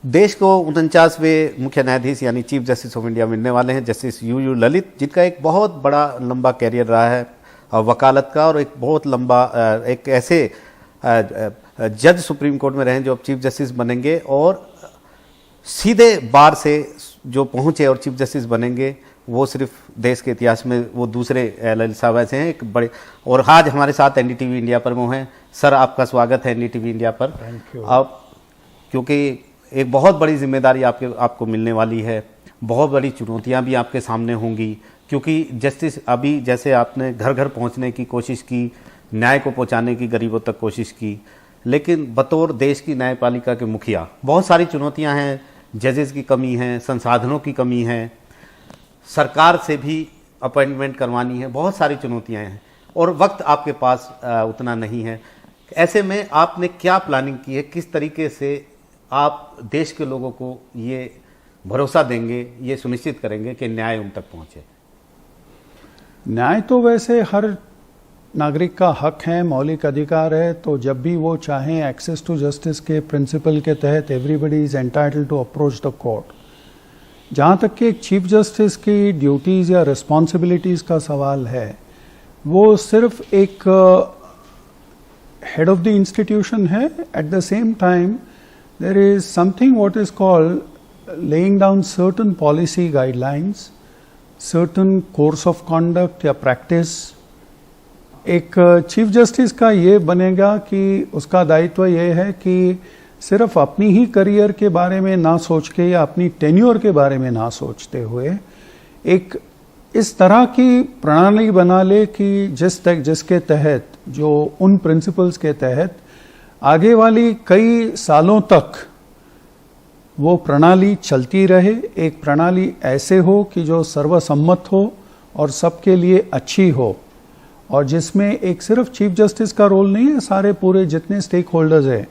देश को 49वें मुख्य न्यायाधीश यानी चीफ जस्टिस ऑफ इंडिया मिलने वाले हैं, जस्टिस यू ललित, जिनका एक बहुत बड़ा लंबा कैरियर रहा है वकालत का, और एक बहुत लंबा एक ऐसे जज सुप्रीम कोर्ट में रहे जो अब चीफ जस्टिस बनेंगे और सीधे बार से जो पहुंचे और चीफ जस्टिस बनेंगे, वो सिर्फ देश के इतिहास में वो दूसरे ललित साहब ऐसे हैं, एक बड़े। और आज हमारे साथ एनडीटीवी इंडिया पर वो हैं। सर, आपका स्वागत है एनडीटीवी इंडिया पर। Thank you. आप, क्योंकि एक बहुत बड़ी जिम्मेदारी आपको मिलने वाली है, बहुत बड़ी चुनौतियां भी आपके सामने होंगी, क्योंकि जस्टिस अभी जैसे आपने घर घर पहुंचने की कोशिश की, न्याय को पहुंचाने की गरीबों तक कोशिश की, लेकिन बतौर देश की न्यायपालिका के मुखिया बहुत सारी चुनौतियां हैं। जजेस की कमी है, संसाधनों की कमी है, सरकार से भी अपॉइंटमेंट करवानी है, बहुत सारी चुनौतियां हैं और वक्त आपके पास उतना नहीं है। ऐसे में आपने क्या प्लानिंग की है, किस तरीके से आप देश के लोगों को ये भरोसा देंगे, ये सुनिश्चित करेंगे कि न्याय उन तक पहुंचे? न्याय तो वैसे हर नागरिक का हक है, मौलिक अधिकार है, तो जब भी वो चाहें एक्सेस टू जस्टिस के प्रिंसिपल के तहत everybody is entitled to approach the court. जहाँ तक कि एक चीफ जस्टिस की ड्यूटीज या रिस्पॉन्सिबिलिटीज का सवाल है, वो सिर्फ एक हेड ऑफ द इंस्टीट्यूशन है। At the same time there is something what is called laying down certain policy guidelines, certain course of conduct या practice। एक चीफ जस्टिस का ये बनेगा कि उसका दायित्व ये है कि सिर्फ अपनी ही करियर के बारे में ना सोच के या अपनी टेन्योर के बारे में ना सोचते हुए एक इस तरह की प्रणाली बना ले कि जिसके तहत, जो उन प्रिंसिपल्स के तहत आगे वाली कई सालों तक वो प्रणाली चलती रहे। एक प्रणाली ऐसे हो कि जो सर्वसम्मत हो और सबके लिए अच्छी हो, और जिसमें एक सिर्फ चीफ जस्टिस का रोल नहीं है, सारे पूरे जितने स्टेक होल्डर्स हैं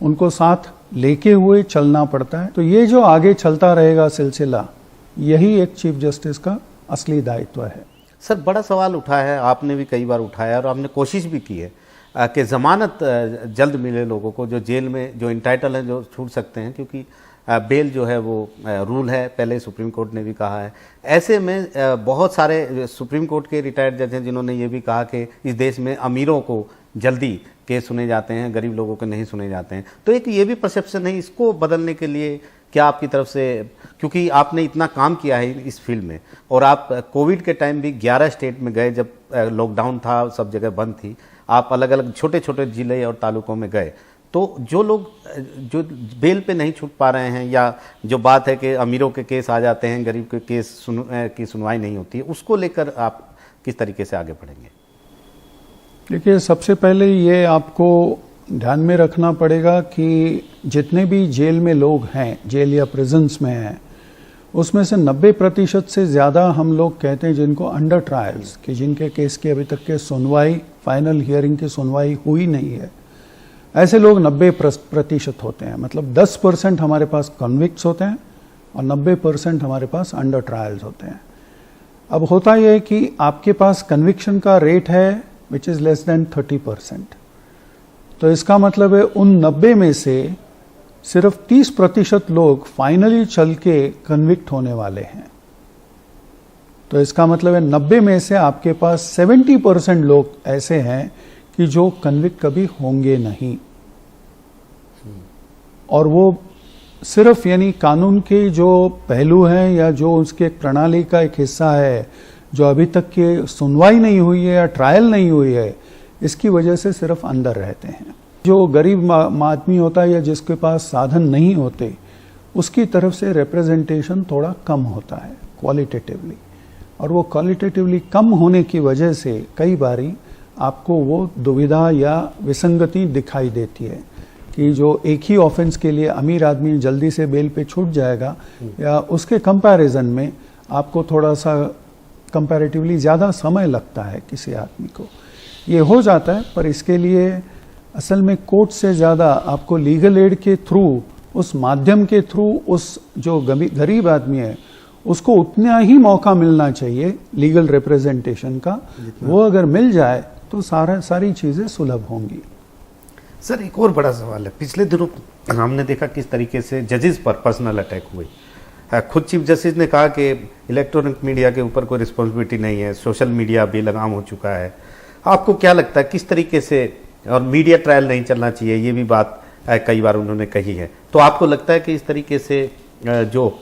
उनको साथ लेके हुए चलना पड़ता है। तो ये जो आगे चलता रहेगा सिलसिला, यही एक चीफ जस्टिस का असली दायित्व है। सर, बड़ा सवाल उठा है, आपने भी कई बार उठाया और आपने कोशिश भी की है कि जमानत जल्द मिले लोगों को, जो जेल में जो इंटाइटल हैं, जो छूट सकते हैं, क्योंकि बेल जो है वो रूल है, पहले सुप्रीम कोर्ट ने भी कहा है। ऐसे में बहुत सारे सुप्रीम कोर्ट के रिटायर्ड जज हैं जिन्होंने ये भी कहा कि इस देश में अमीरों को जल्दी केस सुने जाते हैं, गरीब लोगों के नहीं सुने जाते हैं। तो एक ये भी परसेप्शन है, इसको बदलने के लिए क्या आपकी तरफ से, क्योंकि आपने इतना काम किया है इस फील्ड में, और आप कोविड के टाइम भी 11 स्टेट में गए, जब लॉकडाउन था, सब जगह बंद थी, आप अलग अलग छोटे छोटे जिले और तालुकों में गए, तो जो लोग जो बेल पे नहीं छूट पा रहे हैं, या जो बात है कि अमीरों के केस आ जाते हैं, गरीब के केस की सुनवाई नहीं होती है, उसको लेकर आप किस तरीके से आगे बढ़ेंगे? देखिए, सबसे पहले ये आपको ध्यान में रखना पड़ेगा कि जितने भी जेल में लोग हैं, जेल या प्रिजन्स में हैं, उसमें से 90% से ज़्यादा हम लोग कहते हैं जिनको अंडर ट्रायल्स, कि जिनके केस की अभी तक के सुनवाई, फाइनल हियरिंग की सुनवाई हुई नहीं है, ऐसे लोग 90% होते हैं। मतलब 10% हमारे पास कन्विक्ट्स होते हैं और 90% हमारे पास अंडर ट्रायल्स होते हैं। अब होता यह है कि आपके पास कन्विक्शन का रेट है विच इज़ लेस देन 30%। तो इसका मतलब है उन 90 में से सिर्फ 30% लोग फाइनली चल के कन्विक्ट होने वाले हैं। तो इसका मतलब है 90 में से आपके पास 70% लोग ऐसे हैं कि जो कन्विक्ट कभी होंगे नहीं, और वो सिर्फ यानी कानून के जो पहलू हैं या जो उसके प्रणाली का एक हिस्सा है, जो अभी तक के सुनवाई नहीं हुई है या ट्रायल नहीं हुई है, इसकी वजह से सिर्फ अंदर रहते हैं। जो गरीब आदमी होता है या जिसके पास साधन नहीं होते, उसकी तरफ से रिप्रेजेंटेशन थोड़ा कम होता है क्वालिटेटिवली, और वो क्वालिटेटिवली कम होने की वजह से कई बारी आपको वो दुविधा या विसंगति दिखाई देती है कि जो एक ही ऑफेंस के लिए अमीर आदमी जल्दी से बेल पे छूट जाएगा, या उसके कंपैरिजन में आपको थोड़ा सा कंपैरेटिवली ज़्यादा समय लगता है किसी आदमी को। ये हो जाता है, पर इसके लिए असल में कोर्ट से ज़्यादा आपको लीगल एड के थ्रू, उस माध्यम के थ्रू, उस जो गरीब आदमी है उसको उतना ही मौका मिलना चाहिए लीगल रिप्रेजेंटेशन का। वो अगर मिल जाए तो सारी चीज़ें सुलभ होंगी। सर एक और बड़ा सवाल है, पिछले दिनों हमने देखा किस तरीके से जजेस पर पर्सनल अटैक हुए। खुद चीफ जस्टिस ने कहा कि इलेक्ट्रॉनिक मीडिया के ऊपर कोई रिस्पॉन्सिबिलिटी नहीं है, सोशल मीडिया बेलगाम हो चुका है। आपको क्या लगता है किस तरीके से, और मीडिया ट्रायल नहीं चलना चाहिए, ये भी बात कई बार उन्होंने कही है, तो आपको लगता है कि इस तरीके से जो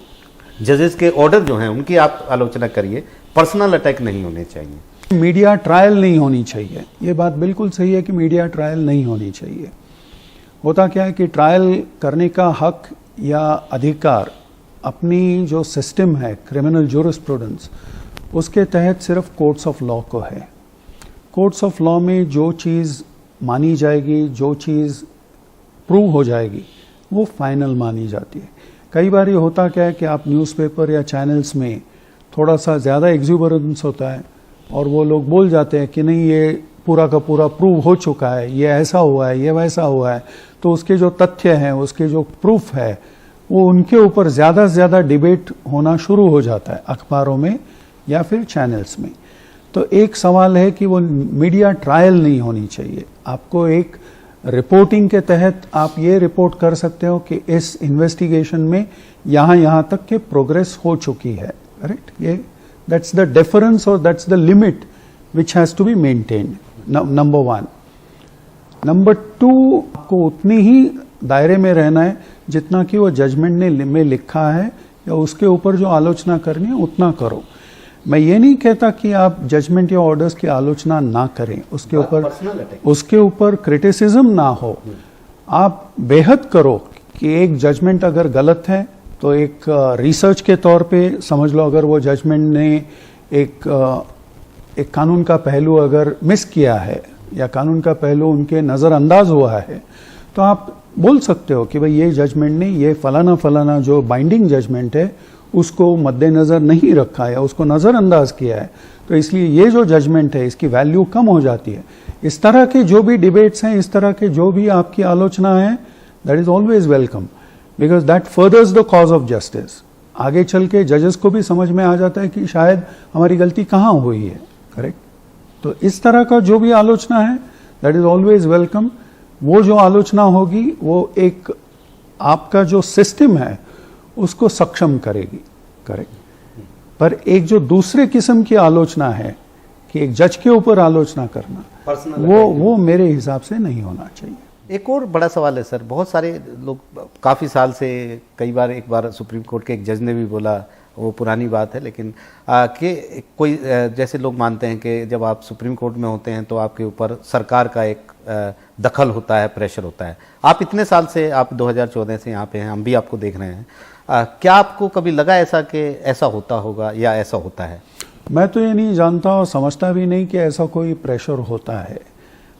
जजेस के ऑर्डर जो हैं उनकी आप आलोचना करिए, पर्सनल अटैक नहीं होने चाहिए? मीडिया ट्रायल नहीं होनी चाहिए, ये बात बिल्कुल सही है कि मीडिया ट्रायल नहीं होनी चाहिए। होता क्या है कि ट्रायल करने का हक या अधिकार अपनी जो सिस्टम है क्रिमिनल जूरिस्प्रूडेंस, उसके तहत सिर्फ कोर्ट्स ऑफ लॉ को है। कोर्ट्स ऑफ लॉ में जो चीज़ मानी जाएगी, जो चीज़ प्रूव हो जाएगी, वो फाइनल मानी जाती है। कई बार ये होता क्या है कि आप न्यूज़पेपर या चैनल्स में थोड़ा सा ज़्यादा एग्जूबरेंस होता है और वो लोग बोल जाते हैं कि नहीं ये पूरा का पूरा प्रूव हो चुका है, ये ऐसा हुआ है, ये वैसा हुआ है, तो उसके जो तथ्य हैं, उसके जो प्रूफ है, वो उनके ऊपर ज़्यादा से ज़्यादा डिबेट होना शुरू हो जाता है अखबारों में या फिर चैनल्स में। तो एक सवाल है कि वो मीडिया ट्रायल नहीं होनी चाहिए। आपको एक रिपोर्टिंग के तहत आप ये रिपोर्ट कर सकते हो कि इस इन्वेस्टिगेशन में यहाँ तक के प्रोग्रेस हो चुकी है, करेक्ट? ये दैट्स द डिफरेंस और that's the limit which has to be maintained, number one. Number two, आपको उतनी ही दायरे में रहना है जितना कि वो जजमेंट ने में लिखा है, या उसके ऊपर जो आलोचना करनी है उतना करो। मैं ये नहीं कहता कि आप जजमेंट या ऑर्डर्स की आलोचना ना करें, उसके ऊपर क्रिटिसिज्म ना हो। आप बेहद करो कि एक जजमेंट अगर गलत है तो एक रिसर्च के तौर पे समझ लो, अगर वो जजमेंट ने एक कानून का पहलू अगर मिस किया है या कानून का पहलू उनके नज़रअंदाज हुआ है, तो आप बोल सकते हो कि भाई ये जजमेंट ने ये फलाना फलाना जो बाइंडिंग जजमेंट है उसको मद्देनज़र नहीं रखा है, उसको नज़रअंदाज किया है, तो इसलिए ये जो जजमेंट है इसकी वैल्यू कम हो जाती है। इस तरह के जो भी डिबेट्स हैं, इस तरह के जो भी आपकी आलोचना है, that is always welcome, because that furthers the cause of justice. आगे चल के जजेस को भी समझ में आ जाता है कि शायद हमारी गलती कहाँ हुई है, करेक्ट? तो इस तरह का जो भी आलोचना है, दैट इज़ ऑलवेज वेलकम। वो जो आलोचना होगी वो एक आपका जो सिस्टम है उसको सक्षम करेगी, करेक्ट? पर एक जो दूसरे किस्म की आलोचना है कि एक जज के ऊपर आलोचना करना, वो मेरे हिसाब से नहीं होना चाहिए। एक और बड़ा सवाल है सर, बहुत सारे लोग काफ़ी साल से, कई बार, एक बार सुप्रीम कोर्ट के एक जज ने भी बोला, वो पुरानी बात है, लेकिन कि कोई जैसे लोग मानते हैं कि जब आप सुप्रीम कोर्ट में होते हैं तो आपके ऊपर सरकार का एक दखल होता है, प्रेशर होता है। आप इतने साल से, आप 2014 से यहाँ पे हैं, हम भी आपको देख रहे हैं, क्या आपको कभी लगा ऐसा कि ऐसा होता होगा या ऐसा होता है? मैं तो ये नहीं जानता और समझता भी नहीं कि ऐसा कोई प्रेशर होता है।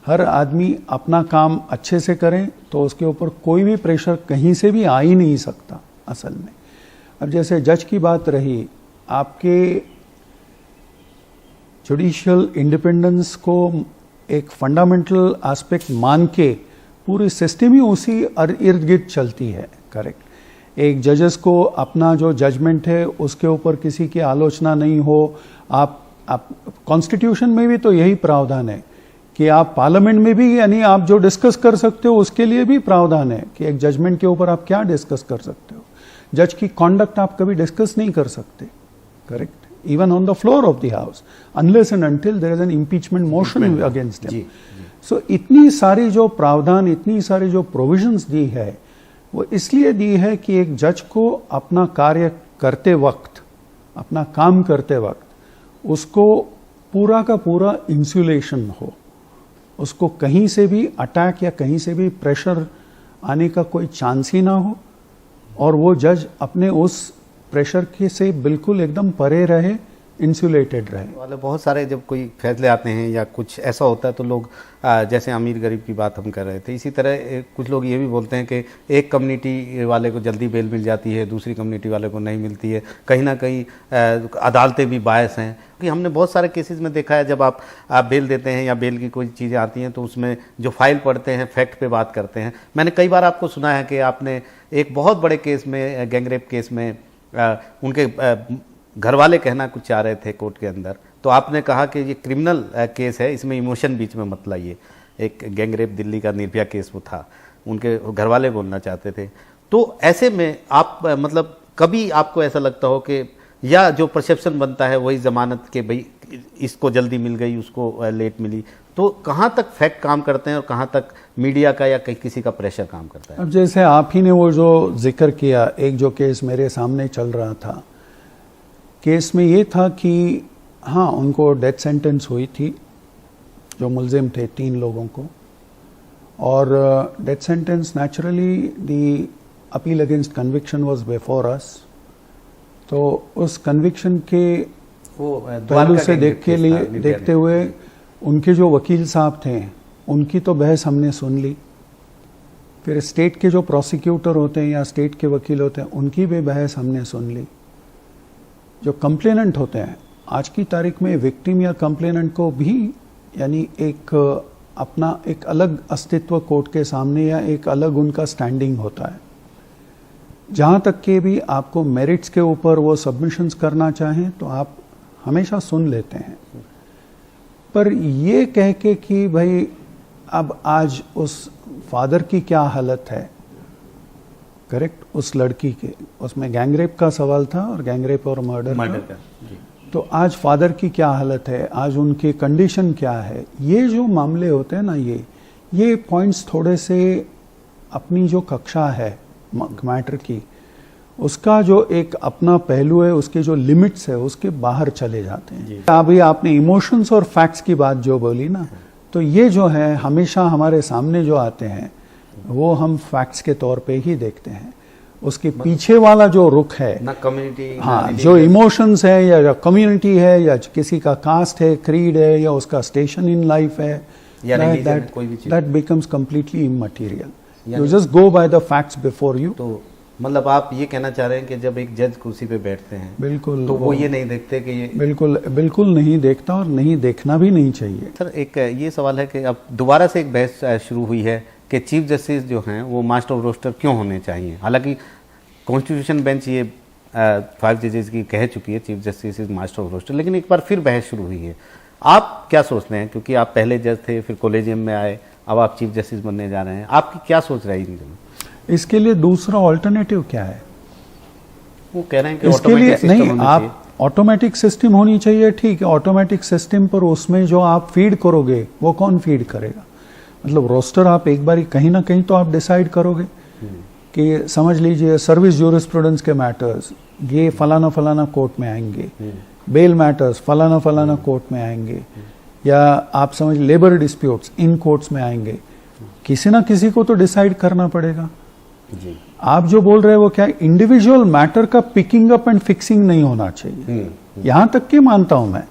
हर आदमी अपना काम अच्छे से करें तो उसके ऊपर कोई भी प्रेशर कहीं से भी आ ही नहीं सकता असल में। अब जैसे जज की बात रही, आपके जुडिशियल इंडिपेंडेंस को एक फंडामेंटल एस्पेक्ट मान के पूरी सिस्टम ही उसी इर्द गिर्द चलती है, करेक्ट? एक जजेस को अपना जो जजमेंट है उसके ऊपर किसी की आलोचना नहीं हो। आप कॉन्स्टिट्यूशन में भी तो यही प्रावधान है कि आप पार्लियामेंट में भी, यानी आप जो डिस्कस कर सकते हो उसके लिए भी प्रावधान है कि एक जजमेंट के ऊपर आप क्या डिस्कस कर सकते हो। जज की कॉन्डक्ट आप कभी डिस्कस नहीं कर सकते, correct? Even on the floor of the house, unless and until there is an impeachment motion against him. So इतनी सारी जो प्रावधान, इतनी सारी जो प्रोविजंस दी है, वो इसलिए दी है कि एक जज को अपना कार्य करते वक्त, अपना काम करते वक्त, उसको पूरा का पूरा इंसुलेशन हो, उसको कहीं से भी अटैक या कहीं से भी प्रेशर आने का कोई चांस ही ना हो, और वो जज अपने उस प्रेशर के से बिल्कुल एकदम परे रहे, इंसुलेटेड रहे। वाले बहुत सारे जब कोई फैसले आते हैं या कुछ ऐसा होता है तो लोग, जैसे अमीर गरीब की बात हम कर रहे थे, इसी तरह कुछ लोग ये भी बोलते हैं कि एक कम्युनिटी वाले को जल्दी बेल मिल जाती है, दूसरी कम्युनिटी वाले को नहीं मिलती है। कहीं ना कहीं अदालतें भी बायस हैं, क्योंकि हमने बहुत सारे केसेस में देखा है, जब आप बेल देते हैं या बेल की कोई चीज़ें आती हैं तो उसमें जो फाइल पढ़ते हैं फैक्ट पे बात करते हैं। मैंने कई बार आपको सुना है कि आपने एक बहुत बड़े केस में, गैंगरेप केस में, उनके घर वाले कहना कुछ चाह रहे थे कोर्ट के अंदर, तो आपने कहा कि ये क्रिमिनल केस है, इसमें इमोशन बीच में मत लाइए। एक गैंगरेप दिल्ली का निर्भया केस वो था, उनके घर वाले बोलना चाहते थे। तो ऐसे में आप मतलब कभी आपको ऐसा लगता हो कि या जो परसेप्शन बनता है वही जमानत के भाई इसको जल्दी मिल गई उसको लेट मिली, तो कहाँ तक फैक्ट काम करते हैं और कहाँ तक मीडिया का या किसी का प्रेशर काम करता है? अब जैसे आप ही ने वो जो जिक्र किया, एक जो केस मेरे सामने चल रहा था, केस में ये था कि हाँ उनको डेथ सेंटेंस हुई थी, जो मुलजिम थे 3 लोगों को, और death sentence naturally the appeal against conviction was before us. तो उस कन्विक्शन के पहलू से देखते हुए उनके जो वकील साहब थे उनकी तो बहस हमने सुन ली, फिर स्टेट के जो प्रोसिक्यूटर होते हैं या स्टेट के वकील होते हैं उनकी भी बहस हमने सुन ली। जो कंप्लेनेंट होते हैं आज की तारीख में, विक्टिम या कंप्लेनेंट को भी यानी एक अपना एक अलग अस्तित्व कोर्ट के सामने या एक अलग उनका स्टैंडिंग होता है। जहाँ तक कि भी आपको मेरिट्स के ऊपर वो सबमिशंस करना चाहें तो आप हमेशा सुन लेते हैं, पर ये कह के कि भाई अब आज उस फादर की क्या हालत है, करेक्ट, उस लड़की के, उसमें गैंगरेप का सवाल था और गैंगरेप और मर्डर का। तो आज फादर की क्या हालत है, आज उनकी कंडीशन क्या है, ये जो मामले होते हैं ना, ये पॉइंट्स थोड़े से अपनी जो कक्षा है मैटर की, उसका जो एक अपना पहलू है, उसके जो लिमिट्स है उसके बाहर चले जाते हैं। अभी आपने इमोशंस और फैक्ट्स की बात जो बोली ना, तो ये जो है हमेशा हमारे सामने जो आते हैं वो हम फैक्ट्स के तौर पे ही देखते हैं, उसके पीछे वाला जो रुख है ना कम्युनिटी, हाँ, जो इमोशंस है या कम्युनिटी है या किसी का कास्ट है, क्रीड है या उसका स्टेशन इन लाइफ है, that becomes completely immaterial. You just go by the facts before you। तो मतलब आप ये कहना चाह रहे हैं कि जब एक जज कुर्सी पे बैठते हैं बिल्कुल तो वो ये नहीं देखते कि ये बिल्कुल नहीं देखता और नहीं देखना भी नहीं चाहिए। सर एक ये सवाल है कि अब दोबारा से एक बहस शुरू हुई है कि चीफ जस्टिस जो हैं वो मास्टर ऑफ रोस्टर क्यों होने चाहिए। हालांकि कॉन्स्टिट्यूशन बेंच ये 5 जजेस की कह चुकी है chief justice is master of roster, लेकिन एक बार फिर बहस शुरू हुई है। आप क्या सोचते हैं, क्योंकि आप पहले जज थे, फिर कॉलेजियम में आए, अब आप चीफ जस्टिस बनने जा रहे हैं, आपकी क्या सोच रही है? इसके लिए दूसरा ऑल्टरनेटिव क्या है? वो कह रहे हैं कि इसके लिए नहीं, आप ऑटोमेटिक सिस्टम होनी चाहिए, ठीक है, ऑटोमेटिक सिस्टम पर उसमें जो आप फीड करोगे वो कौन फीड करेगा? मतलब रोस्टर आप एक बार कहीं ना कहीं तो आप डिसाइड करोगे कि समझ लीजिए सर्विस ज्यूरिस्प्रूडेंस के मैटर्स ये फलाना फलाना कोर्ट में आएंगे, बेल मैटर्स फलाना फलाना कोर्ट में आएंगे, या आप समझ लेबर डिस्प्यूट्स इन कोर्ट्स में आएंगे। किसी ना किसी को तो डिसाइड करना पड़ेगा जी। आप जो बोल रहे हैं वो क्या, इंडिविजुअल मैटर का पिकिंग अप एंड फिक्सिंग नहीं होना चाहिए। यहां तक कि मानता हूं मैं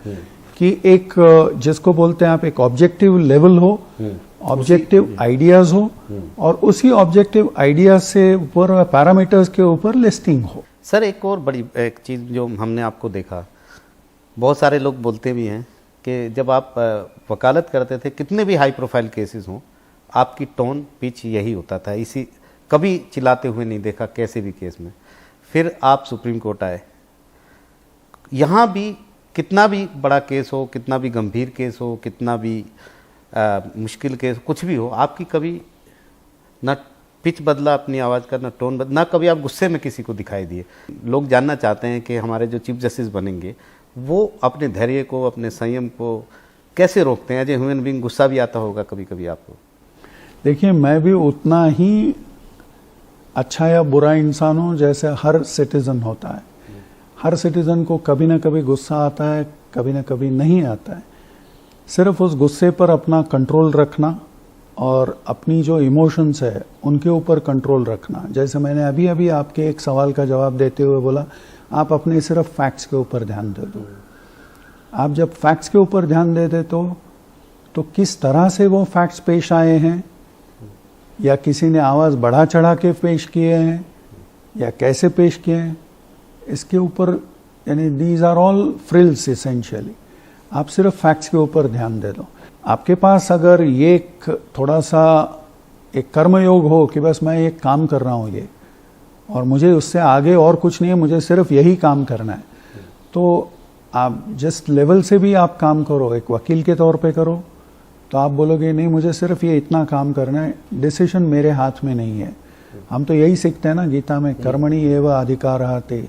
कि एक जिसको बोलते हैं आप एक ऑब्जेक्टिव लेवल हो, ऑब्जेक्टिव आइडियाज हो, और उसी ऑब्जेक्टिव आइडियाज से ऊपर पैरामीटर्स के ऊपर लिस्टिंग हो। सर एक और बड़ी एक चीज जो हमने आपको देखा, बहुत सारे लोग बोलते भी हैं कि जब आप वकालत करते थे, कितने भी हाई प्रोफाइल केसेस हों, आपकी टोन पिच यही होता था, इसी कभी चिल्लाते हुए नहीं देखा कैसे भी केस में। फिर आप सुप्रीम कोर्ट आए, यहाँ भी कितना भी बड़ा केस हो, कितना भी गंभीर केस हो, कितना भी मुश्किल केस कुछ भी हो, आपकी कभी न पिच बदला अपनी आवाज़ का, न टोन बदला, ना कभी आप गुस्से में किसी को दिखाई दिए। लोग जानना चाहते हैं कि हमारे जो चीफ जस्टिस बनेंगे वो अपने धैर्य को, अपने संयम को कैसे रोकते हैं? एज ए ह्यूमन बीइंग गुस्सा भी आता होगा कभी कभी आपको। देखिए, मैं भी उतना ही अच्छा या बुरा इंसान हूं जैसे हर सिटीजन होता है। हर सिटीजन को कभी ना कभी गुस्सा आता है, कभी ना कभी नहीं आता है। सिर्फ उस गुस्से पर अपना कंट्रोल रखना और अपनी जो इमोशंस है उनके ऊपर कंट्रोल रखना। जैसे मैंने अभी अभी आपके एक सवाल का जवाब देते हुए बोला, आप अपने सिर्फ फैक्ट्स के ऊपर ध्यान दे दो। आप जब फैक्ट्स के ऊपर ध्यान दे दे तो किस तरह से वो फैक्ट्स पेश आए हैं, या किसी ने आवाज़ बढ़ा चढ़ा के पेश किए हैं या कैसे पेश किए हैं, इसके ऊपर यानी these are all frills essentially. आप सिर्फ फैक्ट्स के ऊपर ध्यान दे दो। आपके पास अगर ये थोड़ा सा एक कर्मयोग हो कि बस मैं एक काम कर रहा हूँ ये, और मुझे उससे आगे और कुछ नहीं है, मुझे सिर्फ यही काम करना है, तो आप जिस लेवल से भी आप काम करो, एक वकील के तौर पे करो तो आप बोलोगे नहीं मुझे सिर्फ ये इतना काम करना है, डिसीजन मेरे हाथ में नहीं है। हम तो यही सीखते हैं ना गीता में, कर्मणि एव अधिकारः ते।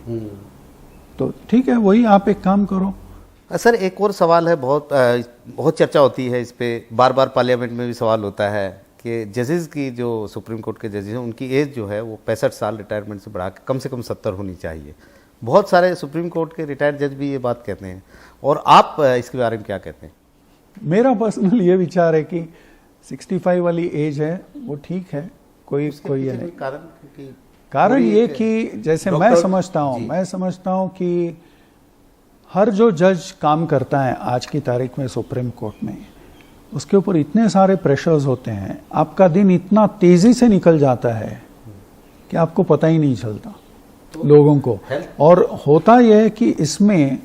तो ठीक है, वही आप एक काम करो। सर एक और सवाल है, बहुत चर्चा होती है इस पे, बार बार पार्लियामेंट में भी सवाल होता है कि जजेस की, जो सुप्रीम कोर्ट के जजेस हैं, उनकी एज जो है वो 65 साल रिटायरमेंट से बढ़ा के कम से कम 70 होनी चाहिए। बहुत सारे सुप्रीम कोर्ट के रिटायर्ड जज भी ये बात कहते हैं, और आप इसके बारे में क्या कहते हैं? मेरा पर्सनल ये विचार है कि 65 वाली एज है वो ठीक है, कोई है नहीं। कारण ये कि जैसे मैं समझता हूँ कि हर जो जज काम करता है आज की तारीख में सुप्रीम कोर्ट में, उसके ऊपर इतने सारे प्रेशर्स होते हैं, आपका दिन इतना तेजी से निकल जाता है कि आपको पता ही नहीं चलता लोगों को। और होता यह है कि इसमें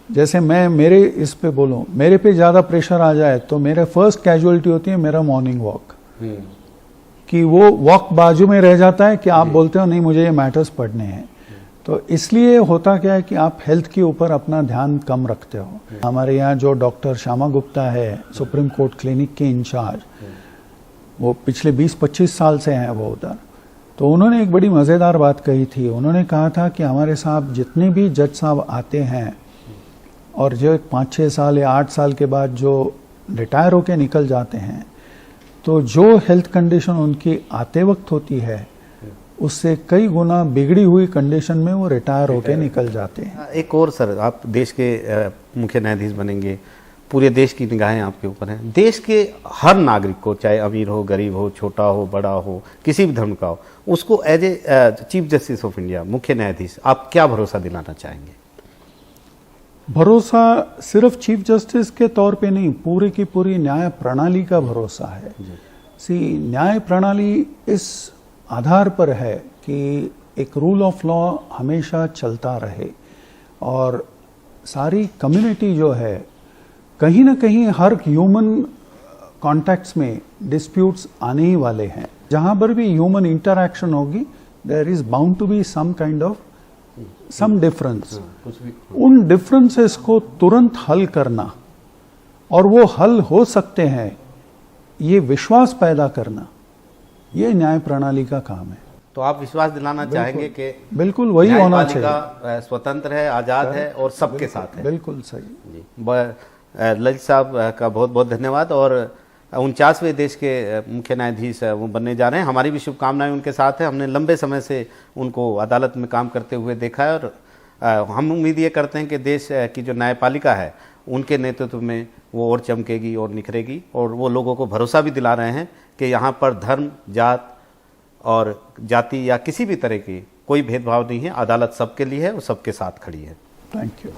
जैसे मैं मेरे इस पे बोलूं, मेरे पे ज्यादा प्रेशर आ जाए तो मेरे फर्स्ट कैजुअलिटी होती है मेरा मॉर्निंग वॉक, कि वो वॉक बाजू में रह जाता है कि आप बोलते हो नहीं मुझे ये मैटर्स पढ़ने हैं। तो इसलिए होता क्या है कि आप हेल्थ के ऊपर अपना ध्यान कम रखते हो। हमारे यहाँ जो डॉक्टर श्यामा गुप्ता है, सुप्रीम कोर्ट क्लिनिक के इंचार्ज, वो पिछले 20-25 साल से हैं वो उधर। तो उन्होंने एक बड़ी मज़ेदार बात कही थी। उन्होंने कहा था कि हमारे साथ जितने भी जज साहब आते हैं और जो 5-6 साल या 8 साल के बाद जो रिटायर होके निकल जाते हैं, तो जो हेल्थ कंडीशन उनकी आते वक्त होती है उससे कई गुना बिगड़ी हुई कंडीशन में वो रिटायर होके निकल जाते हैं। एक और सर, आप देश के मुख्य न्यायाधीश बनेंगे, पूरे देश की निगाहें आपके ऊपर हैं। देश के हर नागरिक को, चाहे अमीर हो, गरीब हो, छोटा हो, बड़ा हो, किसी भी धर्म का हो, उसको as a chief justice of India, मुख्य न्यायाधीश, आप क्या भरोसा दिलाना चाहेंगे? भरोसा सिर्फ चीफ जस्टिस के तौर पे नहीं, पूरी की पूरी न्याय प्रणाली का भरोसा है। न्याय प्रणाली इस आधार पर है कि एक रूल ऑफ लॉ हमेशा चलता रहे, और सारी कम्युनिटी जो है, कहीं ना कहीं हर ह्यूमन कॉन्टैक्ट्स में डिस्प्यूट्स आने ही वाले हैं। जहां पर भी ह्यूमन इंटरैक्शन होगी, there is bound to be some kind of some difference. उन डिफरेंसेस को तुरंत हल करना, और वो हल हो सकते हैं, ये विश्वास पैदा करना, ये न्याय प्रणाली का काम है। तो आप विश्वास दिलाना चाहेंगे कि बिल्कुल वही होना चाहिए, स्वतंत्र है, आजाद है और सबके साथ है। बिल्कुल सही जी। ललित साहब का बहुत बहुत धन्यवाद। और 49वें देश के मुख्य न्यायाधीश वो बनने जा रहे हैं, हमारी भी शुभकामनाएं उनके साथ है। हमने लंबे समय से उनको अदालत में काम करते हुए देखा है, और हम उम्मीद ये करते हैं कि देश की जो न्यायपालिका है उनके नेतृत्व में वो और चमकेगी और निखरेगी, और वो लोगों को भरोसा भी दिला रहे हैं कि यहाँ पर धर्म, जात और जाति या किसी भी तरह की कोई भेदभाव नहीं है। अदालत सबके लिए है और सबके साथ खड़ी है। Thank you.